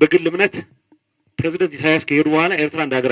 በግል እምነት ፕሬዝዳንት ኢሳያስ ከሄዱ በኋላ ኤርትራ እንደ ሀገር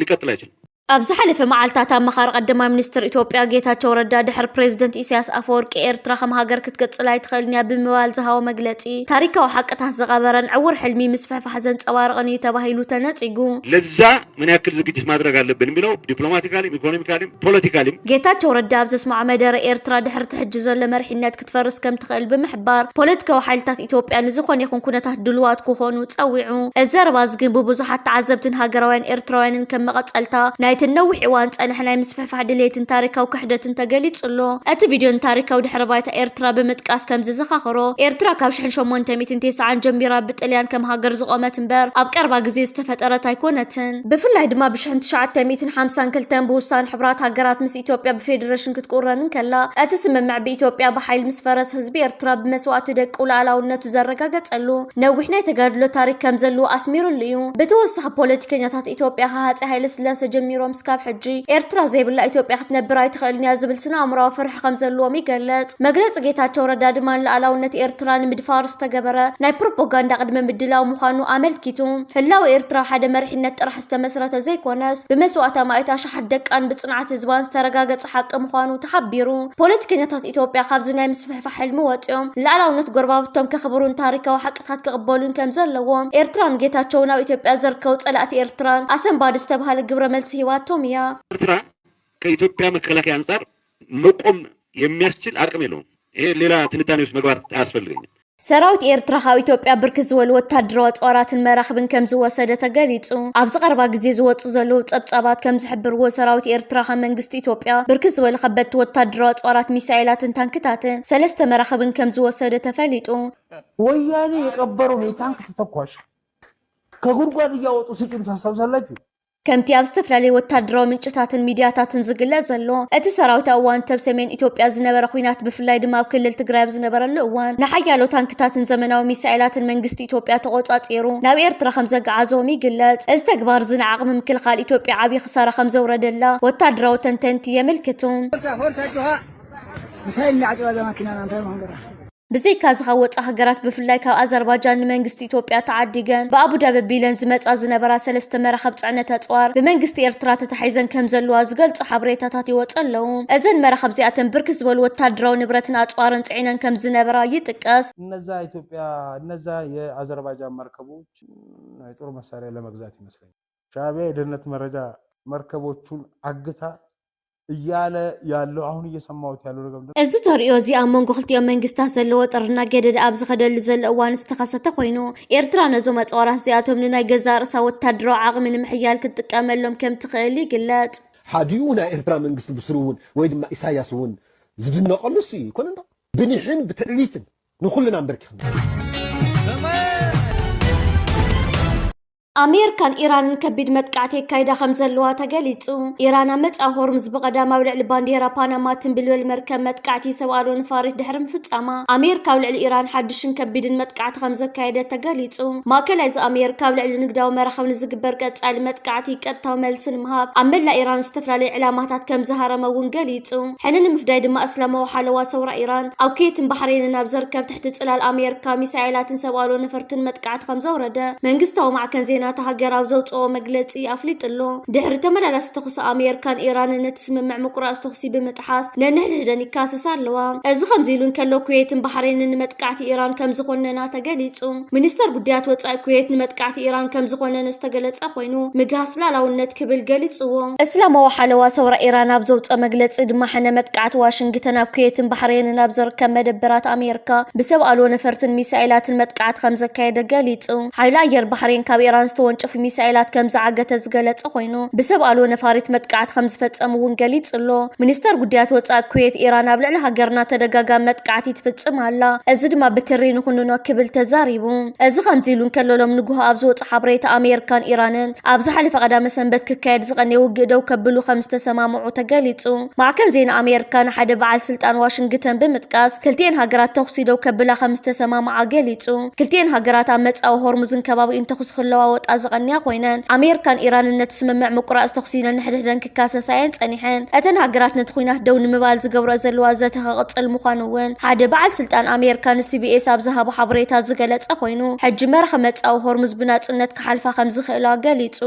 ሊቀጥል አይችልም። ኣብዚ ሓለፈ መዓልታት ኣመኻሪ ቀዳማይ ሚኒስትር ኢትዮጵያ ጌታቸው ረዳ ድሕሪ ፕሬዝደንት ኢሳያስ ኣፈወርቂ ኤርትራ ከም ሃገር ክትቅፅል ኣይትኽእልን እያ ብምባል ዝሃቦ መግለፂ ታሪካዊ ሓቅታት ዝቐበረን ዕውር ሕልሚ ምስፍሕፋሕ ዘንፀባርቕን እዩ ተባሂሉ ተነፂጉ። ለዛ ምን ያክል ዝግጅት ማድረግ አለብን የሚለው ዲፕሎማቲካሊም ኢኮኖሚካሊም ፖለቲካሊም ጌታቸው ረዳ ኣብ ዘስማዕ መደረ ኤርትራ ድሕሪ ትሕጂ ዘሎ መሪሕነት ክትፈርስ ከም ትኽእል ብምሕባር ፖለቲካዊ ሓይልታት ኢትዮጵያ ንዝኾነ ይኹን ኩነታት ድልዋት ክኾኑ ፀዊዑ። እዚ ዘረባ ግን ብብዙሓት ተዓዘብትን ሃገራውያን ኤርትራውያንን ከም መቐፀልታ ናይቲ ነዊሕ እዋን ፀንሕ ናይ ምስፍሕፋሕ ድሌትን ታሪካዊ ክሕደትን ተገሊጹሎ። እቲ ቪድዮን ታሪካዊ ድሕረ ባይታ ኤርትራ ብምጥቃስ ከም ዝዘኻኽሮ ኤርትራ ካብ 1890 ጀሚራ ብጣልያን ከም ሃገር ዝቆመት እምበር ኣብ ቀረባ ግዜ ዝተፈጠረት ኣይኮነትን። ብፍላይ ድማ ብ1952 ብውሳነ ሕብራት ሃገራት ምስ ኢትዮጵያ ብፌደሬሽን ክትቁረንን ከላ እቲ ስምምዕ ብኢትዮጵያ ብሓይል ምስ ፈረስ ህዝቢ ኤርትራ ብመስዋዕቲ ደቁ ሉዓላውነቱ ዘረጋገፀሉ ነዊሕ ናይ ተጋድሎ ታሪክ ከም ዘለዎ ኣስሚሩሉ እዩ። ብተወሳኺ ፖለቲከኛታት ኢትዮጵያ ሃፀይ ሃይለስላሴ ጀሚሮም እስካብ ሕጂ ኤርትራ ዘይብላ ኢትዮጵያ ክትነብር ኣይትኽእልን እያ ዝብል ስነ ኣእምሮኣዊ ፍርሒ ከም ዘለዎም ይገለጽ። መግለፂ ጌታቸው ረዳ ድማ ሉዓላውነት ኤርትራ ንምድፋር ዝተገበረ ናይ ፕሮፓጋንዳ ቅድመ ምድላው ምዃኑ ኣመልኪቱ ህላዊ ኤርትራ ሓደ መሪሕነት ጥራሕ ዝተመስረተ ዘይኮነስ ብመስዋዕታ ማእታ ሸሓት ደቃን ብጽንዓት ህዝባን ዝተረጋገፀ ሓቂ ምዃኑ ተሓቢሩ ፖለቲከኛታት ኢትዮጵያ ካብዚ ናይ ምስፍሕፋሕ ሕልሚ ወፂኦም ሉዓላውነት ጎረባብቶም ከኽብሩን ታሪካዊ ሓቅታት ክቕበሉን ከም ዘለዎም ኤርትራን ጌታቸው ናብ ኢትዮጵያ ዘርከቡ ጸላእቲ ኤርትራን ኣሰንባዲ ዝተባሃለ ግብረ መልሲ ሂዋቶም እያ። ኤርትራ ከኢትዮጵያ መከላከያ አንጻር መቆም የሚያስችል አቅም የለውም። ይሄ ሌላ ትንታኔ ውስጥ መግባት አያስፈልገኝም። ሰራዊት ኤርትራ ካብ ኢትዮጵያ ብርክት ዝበሉ ወታደራዊ ኣፅዋራትን መራኽብን ከም ዝወሰደ ተገሊጹ። ኣብዚ ቀረባ ግዜ ዝወፁ ዘለዉ ጸብጻባት ከም ዝሕብርዎ ሰራዊት ኤርትራ ካብ መንግስቲ ኢትዮጵያ ብርክት ዝበሉ ከበድቲ ወታደራዊ ኣፅዋራት ሚሳኤላትን ታንክታትን 3 መራኽብን ከም ዝወሰደ ተፈሊጡ። ወያኔ የቀበረው የታንክ ተተኳሽ ከጉድጓድ እያወጡ ሲቅም ታስታውሳላችሁ። ከምቲ ኣብ ዝተፈላለዩ ወታደራዊ ምንጭታትን ሚድያታትን ዝግለጽ ዘሎ እቲ ሰራዊት እዋን ተብ ሰሜን ኢትዮጵያ ዝነበረ ኩናት ብፍላይ ድማ ኣብ ክልል ትግራይ ዝነበረሉ እዋን ንሓያሎ ታንክታትን ዘመናዊ ሚሳኤላትን መንግስቲ ኢትዮጵያ ተቆጻጺሩ ናብ ኤርትራ ከም ዘገዓዞም ይግለጽ። እዚ ተግባር ዝንዓቕሚ ምክልኻል ኢትዮጵያ ዓብዪ ክሳራ ከም ዘውረደላ ወታደራዊ ተንተንቲ የምልክቱ። ብዘይካ ዝኸወፁ ሃገራት ብፍላይ ካብ ኣዘርባይጃን ንመንግስቲ ኢትዮጵያ ተዓዲገን ብኣቡዳቢ ቢለን ዝመጻ ዝነበራ 3 መራኸብ ጽዕነት ኣጽዋር ብመንግስቲ ኤርትራ ተታሒዘን ከም ዘለዋ ዝገልጹ ሓበሬታታት ይወጹ ኣለዉ። እዘን መራኸብ እዚኣተን ብርክት ዝበሉ ወታደራዊ ንብረትን ኣጽዋርን ጽዒነን ከም ዝነበራ ይጥቀስ። እነዛ የአዘርባይጃን መርከቦች የጦር መሳሪያ ለመግዛት ይመስለኛል ሻዕቢያ የደህንነት መረጃ መርከቦቹን አግታ እያለ ያለው አሁን እየሰማሁት ያለው ነገር እዚ ተሪዮ እዚ ኣብ መንጎ ክልቲኦም መንግስታት ዘለዎ ጥርና ገደድ ኣብ ዝኸደሉ ዘሎ እዋን ዝተኸሰተ ኮይኑ ኤርትራ ነዞም ኣፅዋራት እዚኣቶም ንናይ ገዛ ርእሳ ወታደራዊ ዓቕሚ ንምሕያል ክትጥቀመሎም ከም ትኽእል ይግለጽ። ሓዲኡ ናይ ኤርትራ መንግስቲ ብስሩ እውን ወይ ድማ ኢሳያስ እውን ዝድነቐሉ እሱ እዩ ይኮነ ብኒሕን ብትዕቢትን ንኹልና ንበርኪኽና ኣሜሪካን ኢራንን ከቢድ መጥቃዕቲ የካይዳ ከም ዘለዋ ተገሊጹ። ኢራን ኣብ መጻኢ ሆርሙዝ ብቐዳም ኣብ ልዕሊ ባንዴራ ፓናማ ትንብልብል መርከብ መጥቃዕቲ ሰብኣሎ ንፋሪት ድሕሪ ምፍጻማ ኣሜሪካ ኣብ ልዕሊ ኢራን ሓድሽን ከቢድን መጥቃዕቲ ከም ዘካየደት ተገሊጹ። ማእከላይ ኣሜሪካ ኣብ ልዕሊ ንግዳዊ መራኸቢ ዝግበር ቀጻሊ መጥቃዕቲ ቀጥታዊ መልሲ ንምሃብ ኣብ መላእ ኢራን ዝተፈላለዩ ዕላማታት ከም ዝሃረመ እውን ገሊጹ። ሕኒ ንምፍዳይ ድማ እስላማዊ ሓለዋ ሰውራ ኢራን ኣብ ኩዌትን ባሕሬንን ኣብ ዝርከብ ትሕቲ ጽላል ኣሜሪካ ሚሳኤላትን ሰብኣሎ ነፈርትን መጥቃዕቲ ከም ዘውረደ መንግስታዊ ማዕከን ዜና ሃገራዊ ዘውፅኦ መግለፂ ኣፍሊጥሎ። ድሕሪ ተመላላሲ ተኹሲ ኣሜሪካን ኢራንን ነቲ ስምምዕ ምቁራጽ ተኹሲ ብምጥሓስ ነንሕድሕደን ይካሰሳ ኣለዋ። እዚ ከምዚ ኢሉ እንከሎ ኩዌትን ባሕሬንን ንመጥቃዕቲ ኢራን ከም ዝኮነና ተገሊጹ። ሚኒስተር ጉዳያት ወፃኢ ኩዌት ንመጥቃዕቲ ኢራን ከም ዝኮነን ዝተገለጸ ኮይኑ ምግሃስ ላላውነት ክብል ገሊጽዎ። እስላማዊ ሓለዋ ሰውራ ኢራን ኣብ ዘውፅኦ መግለፂ ድማ ሕነ መጥቃዕቲ ዋሽንግተን ኣብ ኩዌትን ባሕሬንን ኣብ ዝርከብ መደበራት ኣሜሪካ ብሰብኣሎ ነፈርትን ሚሳኤላትን መጥቃዕቲ ከም ዘካየደ ገሊጹ። ሓይሊ ኣየር ባሕሬን ካብ ኢራን ወንጭፍ ሚሳኤላት ከም ዝዓገተ ዝገለጸ ኮይኑ ብሰብኣሎ ነፋሪት መጥቃዕቲ ከም ዝፈጸሙ እውን ገሊጽሎ። ሚኒስተር ጉዳያት ወፃኢ ኩዌት ኢራን ኣብ ልዕሊ ሃገርና ተደጋጋሚ መጥቃዕቲ ትፍጽም ኣላ፣ እዚ ድማ ብትሪ ንኹንኖ ክብል ተዛሪቡ። እዚ ከምዚ ኢሉ እንከለሎም ንጉሆ ኣብ ዝወፅእ ሓበሬታ ኣሜሪካን ኢራንን ኣብ ዝሓለፈ ቀዳመ ሰንበት ክካየድ ዝቐነየ ውግእ ደው ከብሉ ከም ዝተሰማምዑ ተገሊጹ። ማዕከን ዜና ኣሜሪካ ንሓደ በዓል ስልጣን ዋሽንግተን ብምጥቃስ ክልቲአን ሃገራት ተኹሲ ደው ከብላ ከም ዝተሰማምዓ ገሊጹ። ክልቲአን ሃገራት ኣብ መጻኢ ሆርሙዝን ከባቢኡን ተኹሲ ክለዋወጣ ክለወጣ ዝቐንያ ኮይነን ኣሜሪካን ኢራንን ነቲ ስምምዕ ምቁራጽ ተኽሲነን ንሕድሕደን ክካሰሳየን ጸኒሐን እተን ሃገራት ነቲ ኩናት ደው ንምባል ዝገብሮ ዘለዋ ዘተ ክቕጽል ምዃኑ እውን ሓደ በዓል ስልጣን ኣሜሪካ ንሲቢኤስ ኣብ ዝሃቦ ሓበሬታ ዝገለጸ ኮይኑ ሕጂ መራኺ መጻኢ ሆርሙዝ ብናጽነት ክሓልፋ ከም ዝኽእላ ገሊጹ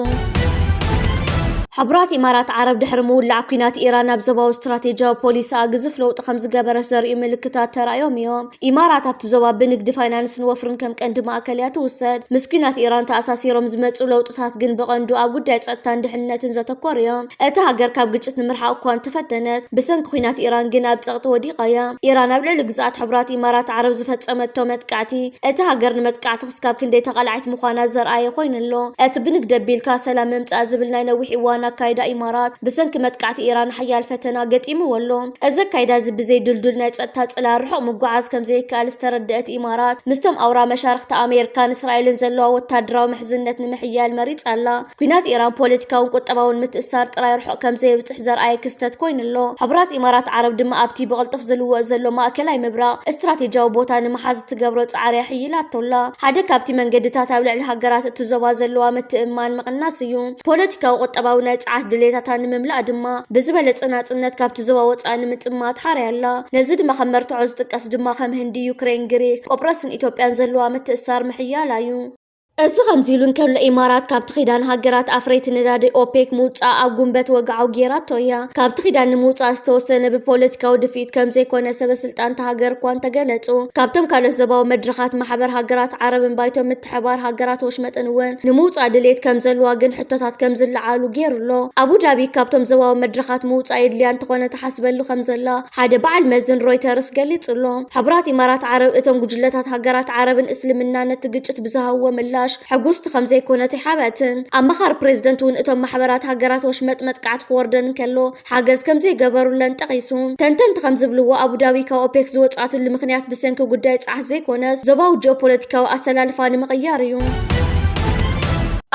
حبرات إمارات عرب دحر مولع كينات إيران بزواو استراتيجية بوليسا جزف لو تخمز جبر زرقي ملكتات ترى يوم إمارات بتزوا بنقد فاينانس نوفرن كم كند مأكلات وسد مسكينات إيران تأساسي رمز مسؤول وتحت جن بغندو أبو دايت أتان دحنة تنزت كوريا أتهاجر كاب جت نمرحة وكان تفتنت بسنك كينات إيران جناب تغط وديقيا إيران قبل لجزات حبرات إمارات عرب زفت أمت تومت كعتي أتهاجر نمت كعت خسكاب كندي تقلعت مخانا زرقاي خوين اللو أتبنقد بالكاسة لممت أزبلنا نوحي وانا كايدا إمارات بسنك متقعت إيران حيال فتنا قد إمولو أزا كايدا زبزي دلدل نايتسأتات إلى رحو مقعاز كم زي كالستردقت إمارات مستم أورا مشارخة أمريكان إسرائيل نزلوا والتادراو محزنة نمحيال مريض ألا كوينات إيران بوليتكا ونقطباون متأسار ترى رحو كم زي بتحزر آي كستات كوين اللو حبرات إمارات عرب دم أبتي بغلطف زلو ما أكلاي مبرا استراتيجية وبوتان محازة تقبرت عاري حيلات طولا حدا كابتي من قدتات أولع الهجرات تزوا زلوا متأمان مقناسيون بوليتكا وقطباون عهد دليتاتان مملأ دما بزبلت صناعتنت كابت زواوت أنا متأمات حاريلا نزيد ما خمرت عزتك أس دما خم هندي يوكرين جريك وبرسن إثيوبيان زلوا متأثار محيالايو أزغم زيلون كان الإمارات كابت خيدان هاجرات أفريت ندادي أوبيك موتا أقومبت وقعو جيرات تويا كابت خيدان موتا استوسن ببوليتيكا ودفيت كم زي كون سبب سلطان تهاجر كوان تجلتو كابتم كالو زباو مدرخات محبر هاجرات عرب بايتو متحبار هاجرات وشمت أنوان نموتا دليت كم زل واجن حتوتات كم زل عالو جيرلو أبو دابي كابتم زباو مدرخات موتا يدليان تقونا تحسب له خمزلا حدا بعد مزن رويترز قالت له حبرات إمارات عرب اتم جلتات هاجرات عرب اسلمنا نتجت بزهوا ملا حقوست خمزي كونتي حابتن أما خار بريزدنتون اتم محبرات هاجرات وشمت متقعت خوردن كلو حاجز كمزي جبروا لن تقيسون تنتن تخمز بلو أبو دابي كاو أوبيك زوت عطل المخنيات بسنكو قدايت عزي كونس زباو جوبوليتيكا وأسلال فاني مغياريون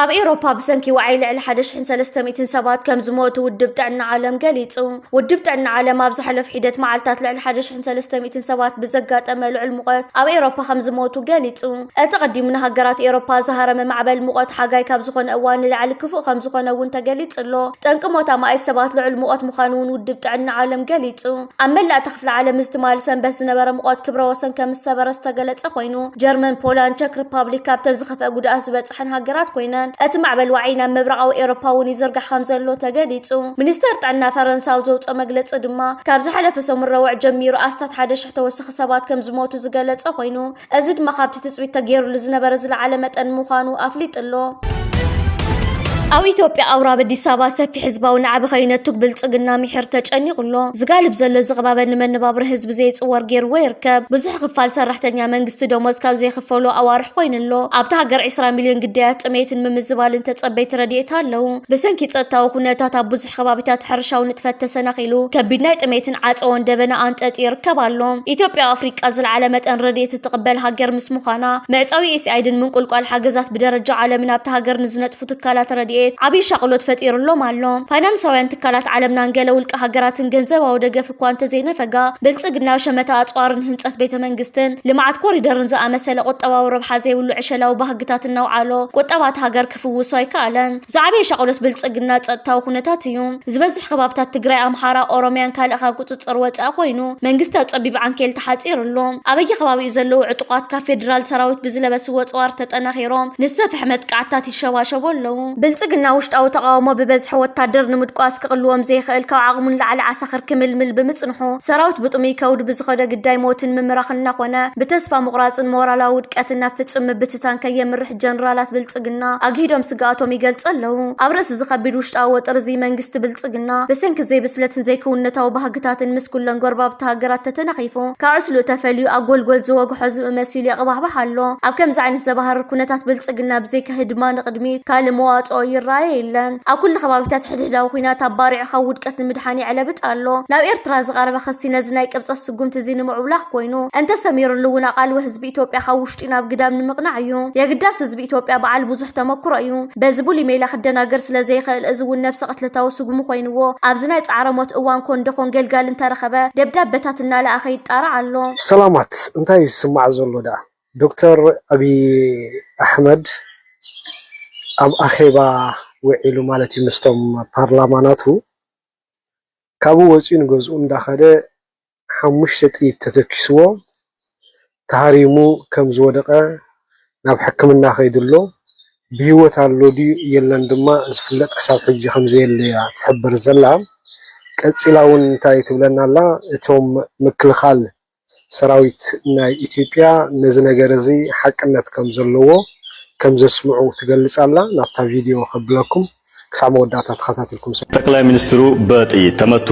أب أوروبا بسنكي وعيل على حدش حين 300 سبات كم زموت ودبت عنا عالم قليتو ودبت عنا عالم أبز حلف حيدة معلتات على حدش حين 300 سبات بزقات أمل المقات أب أوروبا 5 موت وقليتو أتقدم منها قرات أوروبا زهرة من معبل المقات حاجاي كابزخون أوان اللي على كفو 5 خون وانت قليت له تنكموت أما أي سبات لعلمقات مخانون ودبت عنا عالم قليتو أما لا تخفل عالم استمال سن بس نبر مقات كبرى وسن كم السبر استقلت أخوينو جرمن بولان تشيك ريبابليك كابتن زخف أقود أزبط حنها قرات كوينان أتمع بالوعينا مبرعو إيروباون يزرق خمزلو تقاليتو منستر تعنا فرنسا وزوت أمقلت أدما كابز حلف سوم الروع جمير أستات حدش حتى وسخ سبات كم زموتو زقالت أخوينو أزيد مخابتي تثبيت تغيير لزنبرز العالمة أنمخانو أفليت اللو أو إثيوبيا أورا بدي سابا سفي حزبا ونعب خينا تقبل تقلنا محير تجاني غلو زقالب زلو زغبابا نمن بابر حزب زيت صور جير ويركب بزح خفال سرحتنيا منقست دومز كاب زي خفولو أوارح خوين اللو أبتا هقر 10 مليون قديات أميت ممزبال انت تصبيت رديتها اللو بسنكي تسطاو خناتاتا بزح خبابتات حرشا ونتفت سناخيلو كبدنايت أميتن عاطون دبنا أنت أتيركب اللو إثيوبيا أفريقيا أزل علامة أن رديت تقبل هقر مسموخانا معصاوي إس أيدن من كل قال حاجزات بدرجة عالمنا بتا هقر نزنت فتكالات رديت عبي شغلت فتير اللوم علوم فاينانساويان تكالات عالمنا نقلو لك هاجرات نجنزبا ودقف كوان تزينا فقا بلصقنا وشمتا أطوارن هنصت بيت منقستن لمعات كوريدرن زا مسألة قطبا وربحا زي ولو عشلا وبهقتات النوعالو قطبات هاجر كفوسو يكالن زعبي شغلت بلصقنا تصطاو خنتاتيون زبزح خبابتات تقراي أمحارا أوروميان كالأخا قطصر وطا خوينو منقستا تصبيب عن كيل تحاصير اللوم أبي خبابي زلو عطقات كفيدرال سراوت بزلبس وطوار تتناخيروم نسفح متقعتات يشواشبولو بلصقنا وشت أو تقاومو ببزح وتادر نمدقاس كقلوهم زي خيلكا وعقمون لعلى عساخر كململ بمصنحو سراوت بطمي كود بزخدا قداي موتن ممراخنا خونا بتسفى مقراصن مورالا ودقاتنا فصم بتتان كيمرح جنرالات بلصقنا اغيدوم سغاتوم يገልጸለው አብረስ ዝኸቢድ ውሽጣዊ ወጥርዚ መንግስት ብልጽግና በሰንክ ዘይ ብስለትን ዘይ ኩነታው ባህግታትን ምስኩለን ጎርባብታ ሃገራት ተተነኺፎ ካዕስሉ ተፈልዩ አጎልጎል ዝወግሖ ዝመሲል ይቅባህባህ ኣሎ ኣብ ከምዚ ዓይነት ዘባህር ኩነታት ብልጽግና ብዘይ ከህድማ ንቅድሚት ካልመዋጾ ይራይ የለን ኣብ ኩሉ ከባቢታት ሕድሕዳዊ ኩናት ኣባሪዑ ውድቀት ንምድሓኒ ዕለብጥ ኣሎ ናብ ኤርትራ ዝቐረበ ክሲ ነዚ ናይ ቅብፀት ስጉምቲ እዚ ንምዕብላኽ ኮይኑ እንተ ሰሚሩሉ እውን ኣቓልቦ ህዝቢ ኢትዮጵያ ካብ ውሽጢ ናብ ግዳም ንምቕናዕ እዩ የግዳስ ህዝቢ ኢትዮጵያ በዓል ብዙሕ ተመክሮ እዩ በዚ ቡሊ ሜላ ክደናገር ስለዘይኽእል እዚ እውን ነብሲ ቅትለታዊ ስጉሙ ኮይኑዎ ኣብዚ ናይ ፃዕረ ሞት እዋን ኮንደኾን ገልጋል እንተረኸበ ደብዳቤታት እናለኣኸ ይጣራዕ ኣሎ ሰላማት እንታይ ይስማዕ ዘሎ ዳ ዶክተር አብይ ኣሕመድ ኣብ ኣኼባ ውዒሉ ማለት እዩ ምስቶም ፓርላማናቱ ካብኡ ወፂኡ ንገዝኡ እንዳኸደ 5 ጥይት ተተኪስዎ ተሃሪሙ ከም ዝወደቀ ናብ ሕክምና ከይድሎ ብህይወት ኣሎ ድዩ የለን ድማ ዝፍለጥ ክሳብ ሕጂ ከም ዘየለያ ትሕብር ዘላ ቀፂላ እውን እንታይ ትብለና ኣላ እቶም ምክልኻል ሰራዊት ናይ ኢትዮጵያ ነዚ ነገር እዚ ሓቅነት ከም ዘለዎ ከም ዘስምዑ ትገልጽ ኣላ ናብታ ቪድዮ ከብለኩም ክሳብ መወዳእታ ተኸታተልኩም ጠቅላይ ሚኒስትሩ በጥይት ተመቱ።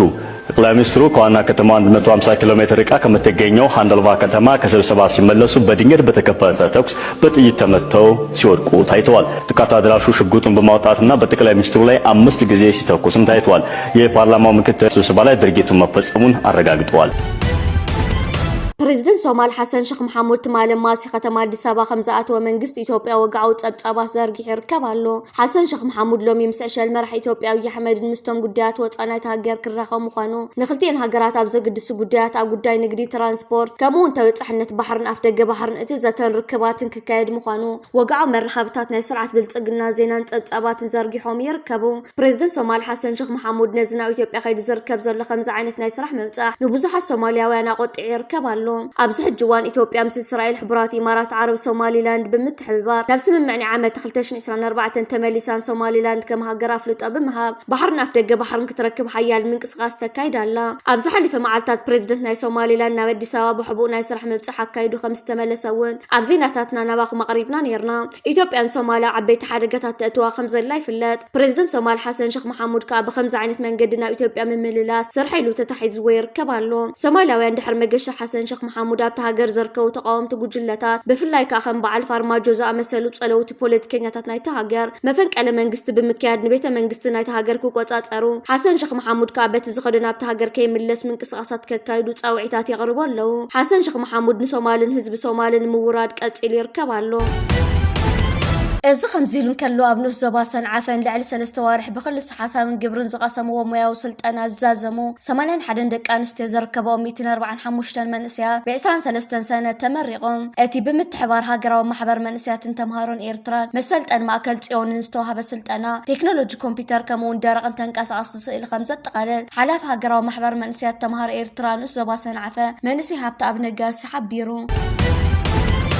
ጠቅላይ ሚኒስትሩ ከዋና ከተማ 150 ኪሎ ሜትር ርቃ ከምትገኘው ሃንደልቫ ከተማ ከስብሰባ ሲመለሱ በድንገት በተከፈተ ተኩስ በጥይት ተመተው ሲወድቁ ታይተዋል። ጥቃት አድራሹ ሽጉጡን በማውጣትና በጠቅላይ ሚኒስትሩ ላይ 5 ጊዜ ሲተኩስም ታይተዋል። የፓርላማው ምክትል ስብሰባ ላይ ድርጊቱን መፈጸሙን አረጋግጠዋል። ፕሬዝደንት ሶማል ሐሰን ሼክ መሐሙድ ትማለ ማሲ ከተማ አዲስ አበባ ከምዝኣተወ መንግስት ኢትዮጵያ ወግዓዊ ጸብጻባት ዘርጊሑ ይርከብ ኣሎ። ሐሰን ሼክ መሐሙድ ሎሚ ምስ ዕሸል መራሒ ኢትዮጵያ አብይ ኣሕመድን ምስቶም ጉዳያት ወጻናይ ሃገር ክራኸቡ ምዃኑ ንክልቲአን ሃገራት ኣብ ዘገድሱ ጉዳያት ኣብ ጉዳይ ንግዲ ትራንስፖርት ከምኡውን ተበጻሕነት ባሕርን ኣፍደገ ባሕርን እቲ ዘተን ርክባትን ክካየድ ምዃኑ ወግዓዊ መራኸብታት ናይ ስርዓት ብልጽግና ዜናን ጸብጻባትን ዘርጊሖም ይርከቡ። ፕሬዝደንት ሶማል ሐሰን ሼክ መሐሙድ ነዚ ናብ ኢትዮጵያ ከይዲ ዝርከብ ዘሎ ከምዚ ዓይነት ናይ ስራሕ ምብጻሕ ንብዙሓት ሶማልያውያን ኣቆጢዑ ይርከብ ኣሎ። ኣብዚ ሕጂ እዋን ኢትዮጵያ ምስ እስራኤል ሕቡራት ኢማራት ዓረብ ሶማሊላንድ ብምትሕብባር ናብ ስምምዕኒ ዓመት 2024 ተመሊሳን ሶማሊላንድ ከም ሃገር ኣፍልጦ ብምሃብ ባሕርን ኣፍደገ ባሕርን ክትረክብ ሓያል ምንቅስቓስ ተካይዳ ኣላ። ኣብ ዝሓለፈ መዓልታት ፕሬዝደንት ናይ ሶማሊላንድ ናብ ኣዲስ ኣበባ ብሕቡእ ናይ ስራሕ ምብጻሕ ኣካይዱ ከም ዝተመለሰ እውን ኣብ ዜናታትና ናባኹም ኣቕሪብና ነርና። ኢትዮጵያን ሶማልያ ዓበይቲ ሓደጋታት ተእትዋ ከም ዘላ ይፍለጥ። ፕሬዝደንት ሶማል ሐሰን ሼክ መሐሙድ ከዓ ብከምዚ ዓይነት መንገዲ ናብ ኢትዮጵያ ምምልላስ ስራሕ ኢሉ ተታሒዝዎ ይርከብ ኣሎ። ሶማልያውያን ድሕሪ መገሻ ሐሰን ሼክ መሐሙድ ኣብቲ ሃገር ዘርከቡ ተቃወምቲ ጉጅለታት ብፍላይ ከዓ ከም በዓል ፋርማጆ ዝኣመሰሉ ጸለውቲ ፖለቲከኛታት ናይቲ ሃገር መፈንቀለ መንግስቲ ብምክያድ ንቤተ መንግስቲ ናይቲ ሃገር ክቆጻጸሩ ሐሰን ሼክ መሐሙድ ከዓ በቲ ዝኸደ ናብቲ ሃገር ከይምለስ ምንቅስቓሳት ከካይዱ ጻውዒታት የቕርቡ ኣለዉ። ሐሰን ሼክ መሐሙድ ንሶማልን ህዝቢ ሶማልን ምውራድ ቀጺሉ ይርከብ ኣሎ። እዚ ከምዚሉን ከሎ ኣብ ንኡስ ዞባ ሰንዓፈን ልዕሊ 3 ዋርሕ ብክልስ ሓሳብን ግብርን ዝቐሰምዎ ሞያዊ ስልጠና ዝዛዘሙ 81 ደቂ ኣንስትዮ ዘርከቦም 145 መንእስያት ብ23 ሰነ ተመሪቖም እቲ ብምትሕባር ሃገራዊ ማሕበር መንእስያትን ተምሃሮን ኤርትራን መሰልጠን ማእከል ጽዮንን ዝተዋሃበ ስልጠና ቴክኖሎጂ ኮምፒውተር ከምኡውን ደረቕን ተንቀሳቐሲ ስእሊ ከም ዘጠቓለል ሓላፊ ሃገራዊ ማሕበር መንእስያት ተምሃሮ ኤርትራ ንኡስ ዞባ ሰንዓፈ መንእሰይ ሃብቲ ኣብ ነጋሲ ሓቢሩ።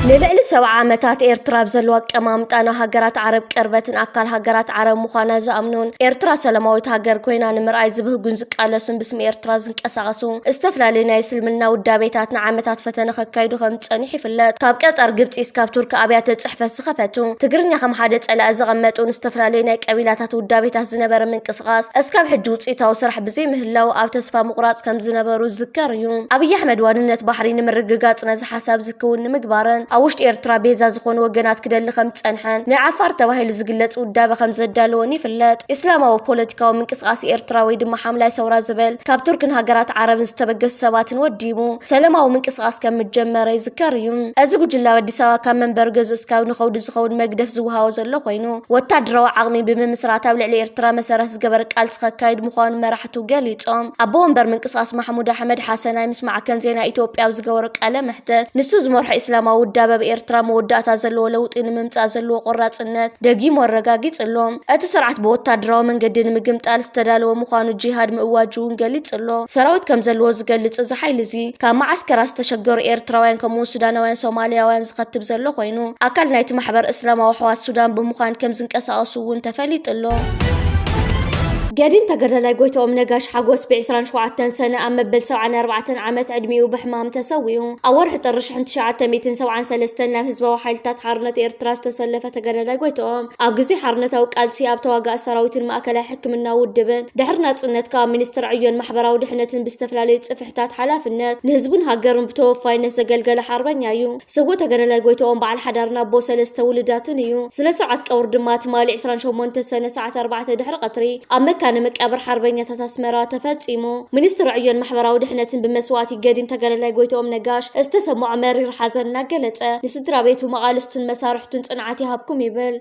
ንልዕሊ 70 ዓመታት ኤርትራ ብዘለዋ ኣቀማምጣ ናብ ሃገራት ዓረብ ቅርበትን ኣካል ሃገራት ዓረብ ምዃና ዝኣምኑን ኤርትራ ሰላማዊት ሃገር ኮይና ንምርኣይ ዝብህጉን ዝቃለሱን ብስሚ ኤርትራ ዝንቀሳቐሱ ዝተፈላለዩ ናይ እስልምና ውዳቤታት ንዓመታት ፈተነ ከካይዱ ከም ዝጸኒሑ ይፍለጥ። ካብ ቀጠር ግብፂ እስካብ ቱርክ ኣብያተ ጽሕፈት ዝኸፈቱ ትግርኛ ከም ሓደ ጸላእ ዝቐመጡን ዝተፈላለዩ ናይ ቀቢላታት ውዳቤታት ዝነበረ ምንቅስቓስ እስካብ ሕጂ ውፅኢታዊ ስራሕ ብዘይ ምህላው ኣብ ተስፋ ምቑራጽ ከም ዝነበሩ ዝዝከር እዩ። ኣብይ ኣሕመድ ዋንነት ባሕሪ ንምርግጋጽ ነዚ ሓሳብ ዝክውን ንምግባርን ኣብ ውሽጢ ኤርትራ ቤዛ ዝኾኑ ወገናት ክደሊ ከም ዝጸንሐን ናይ ዓፋር ተባሂሉ ዝግለጽ ውዳበ ከም ዘዳለወን ይፍለጥ። እስላማዊ ፖለቲካዊ ምንቅስቓስ ኤርትራ ወይ ድማ ሓምላይ ሰውራ ዝብል ካብ ቱርክን ሃገራት ዓረብን ዝተበገሱ ሰባትን ወዲሙ ሰላማዊ ምንቅስቓስ ከም መጀመረ ይዝከር እዩ። እዚ ጉጅለ ኣብ ኣዲስ ኣበባ ካብ መንበሪ ገዝኡ እስካብ ንኸውዲ ዝኸውን መግደፍ ዝወሃቦ ዘሎ ኮይኑ ወታደራዊ ዓቕሚ ብምምስራት ኣብ ልዕሊ ኤርትራ መሰረት ዝገበረ ቃልሲ ከካይድ ምዃኑ መራሕቱ ገሊፆም። ኣቦ ወንበር ምንቅስቓስ ማሕሙድ ኣሕመድ ሓሰን ናይ ምስ ማዕከን ዜና ኢትዮጵያ ኣብ ዝገበሮ ቃለ መሕተት ንሱ ዝመርሖ እስላማዊ ውዳበ ኤርትራ መወዳእታ ዘለዎ ለውጢ ንምምጻእ ዘለዎ ቆራጽነት ደጊሞ ኣረጋጊጽ ኣሎ። እቲ ስርዓት ብወታደራዊ መንገዲ ንምግምጣል ዝተዳለወ ምዃኑ ጂሃድ ምእዋጁ እውን ገሊጽ ኣሎ። ሰራዊት ከም ዘለዎ ዝገልጽ እዚ ሓይሊ እዚ ካብ ማዓስከራ ዝተሸገሩ ኤርትራውያን ከምኡ ሱዳናውያን ሶማልያውያን ዝኸትብ ዘሎ ኮይኑ ኣካል ናይቲ ማሕበር እስላማዊ ኣሕዋት ሱዳን ብምዃን ከም ዝንቀሳቐሱ እውን ተፈሊጡ ኣሎ። ገዲም ተገዳላይ ጎይቶኦም ነጋሽ ሓጎስ ብ27 ሰነ ኣብ መበል 74 ዓመት ዕድሚኡ ብሕማም ተሰዊኡ። ኣብ ወርሒ ጥሪ 1973 ናብ ህዝባዊ ሓይልታት ሓርነት ኤርትራ ዝተሰለፈ ተገዳላይ ጎይቶኦም ኣብ ግዜ ሓርነታዊ ቃልሲ ኣብ ተዋጋእ ሰራዊትን ማእከላይ ሕክምና ውድብን ድሕሪ ናጽነት ካብ ሚኒስትር ዕዮን ማሕበራዊ ድሕነትን ብዝተፈላለዩ ጽፍሕታት ሓላፍነት ንህዝቡን ሃገሩን ብተወፋይነት ዘገልገለ ሓርበኛ እዩ። ስውእ ተገዳላይ ጎይቶኦም በዓል ሓዳርና ኣቦ 3 ውልዳትን እዩ። ስለ ስርዓት ቀብሪ ድማ ትማሊ 28 ሰነ ሰዓት 4 ድሕሪ ቀትሪ ኣብ መካነ መቃብር ሓርበኛታት ኣስመራ ተፈጺሙ። ሚኒስትር ዕዮን ማሕበራዊ ድሕነትን ብመስዋእቲ ገዲም ተገዳላይ ጎይቶኦም ነጋሽ ዝተሰምዖ መሪር ሓዘን እናገለጸ ንስድራ ቤቱ መቓልስቱን መሳርሕቱን ጽንዓት ይሃብኩም ይብል።